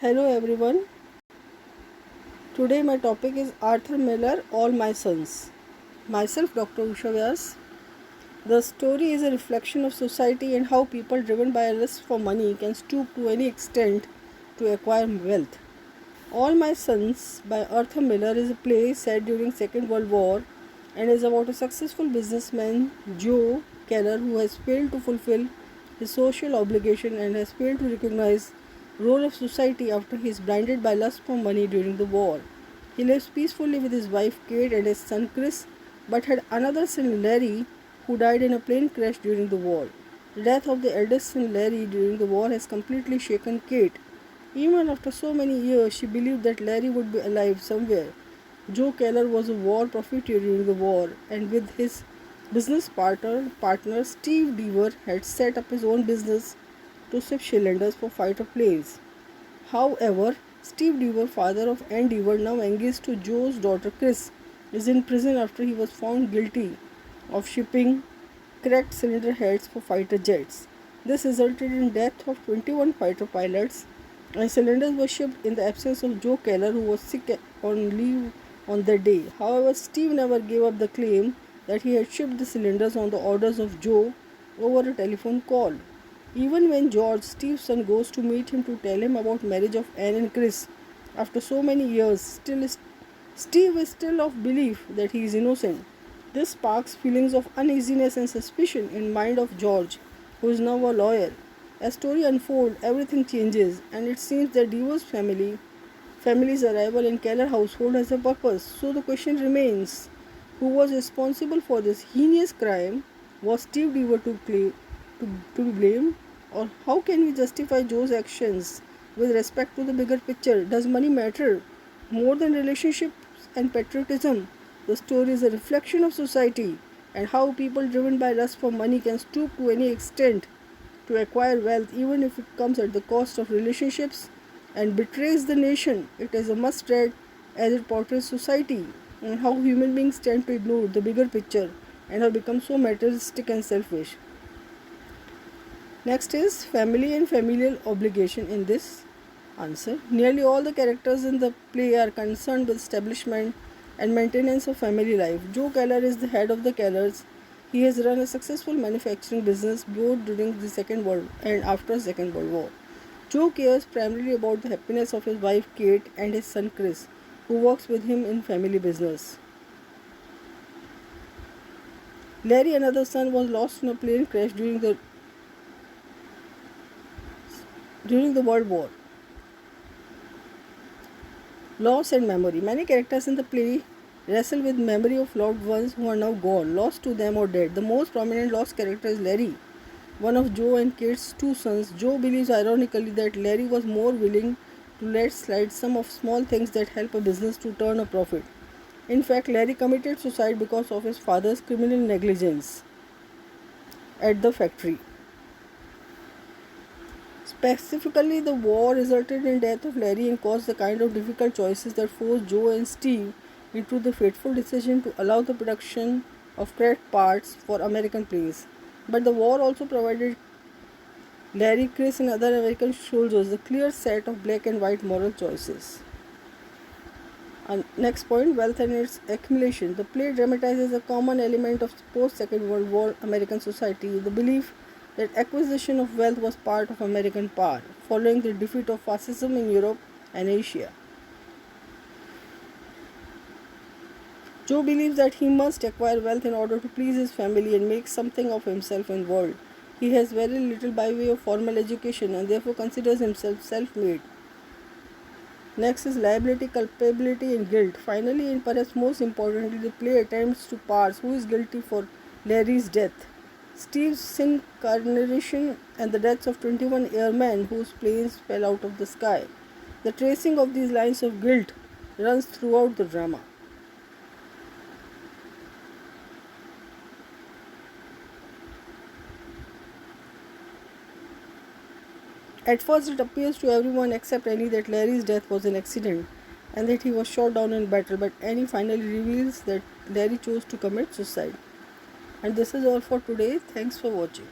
Hello everyone. Today my topic is Arthur Miller, All My Sons. Myself Dr. Usha Vyas. The story is a reflection of society and how people driven by a lust for money can stoop to any extent to acquire wealth. All My Sons by Arthur Miller is a play set during Second World War and is about a successful businessman, Joe Keller, who has failed to fulfill his social obligation and has failed to recognize role of society after he is blinded by lust for money during the war. He lives peacefully with his wife Kate and his son Chris, but had another son Larry who died in a plane crash during the war. The death of the eldest son Larry during the war has completely shaken Kate. Even after so many years, she believed that Larry would be alive somewhere. Joe Keller was a war profiteer during the war, and with his business partner Steve Deaver had set up his own business to ship cylinders for fighter planes. However, Steve Deaver, father of Ann Deaver, now engaged to Joe's daughter Chris, is in prison after he was found guilty of shipping cracked cylinder heads for fighter jets. This resulted in death of 21 fighter pilots, and cylinders were shipped in the absence of Joe Keller, who was sick on leave on that day. However, Steve never gave up the claim that he had shipped the cylinders on the orders of Joe over a telephone call. Even when George, Steve's son, goes to meet him to tell him about marriage of Anne and Chris, after so many years, Steve is still of belief that he is innocent. This sparks feelings of uneasiness and suspicion in mind of George, who is now a lawyer. As story unfolds, everything changes, and it seems that Deaver's family's arrival in Keller household has a purpose. So the question remains: who was responsible for this heinous crime? Was Steve Deaver to be blamed? Or how can we justify Joe's actions with respect to the bigger picture? Does money matter more than relationships and patriotism? The story is a reflection of society and how people driven by lust for money can stoop to any extent to acquire wealth, even if it comes at the cost of relationships and betrays the nation. It is a must read as it portrays society and how human beings tend to ignore the bigger picture and have become so materialistic and selfish. Next is family and familial obligation in this answer. Nearly all the characters in the play are concerned with establishment and maintenance of family life. Joe Keller is the head of the Kellers. He has run a successful manufacturing business both during the Second World and after Second World War. Joe cares primarily about the happiness of his wife Kate and his son Chris, who works with him in family business. Larry, another son, was lost in a plane crash during the World War. Loss and memory. Many characters in the play wrestle with memory of loved ones who are now gone, lost to them or dead. The most prominent lost character is Larry, one of Joe and Kate's two sons. Joe believes ironically that Larry was more willing to let slide some of small things that help a business to turn a profit. In fact, Larry committed suicide because of his father's criminal negligence at the factory. Specifically, the war resulted in death of Larry and caused the kind of difficult choices that forced Joe and Steve into the fateful decision to allow the production of cracked parts for American planes. But the war also provided Larry, Chris, and other American soldiers a clear set of black and white moral choices. And next point, wealth and its accumulation. The play dramatizes a common element of post-Second World War American society, the belief that acquisition of wealth was part of American power, following the defeat of fascism in Europe and Asia. Joe believes that he must acquire wealth in order to please his family and make something of himself in the world. He has very little by way of formal education and therefore considers himself self-made. Next is liability, culpability, and guilt. Finally, and perhaps most importantly, the play attempts to parse who is guilty for Larry's death, Steve's incarceration, and the deaths of 21 airmen whose planes fell out of the sky. The tracing of these lines of guilt runs throughout the drama. At first, it appears to everyone except Annie that Larry's death was an accident and that he was shot down in battle, but Annie finally reveals that Larry chose to commit suicide. And this is all for today. Thanks for watching.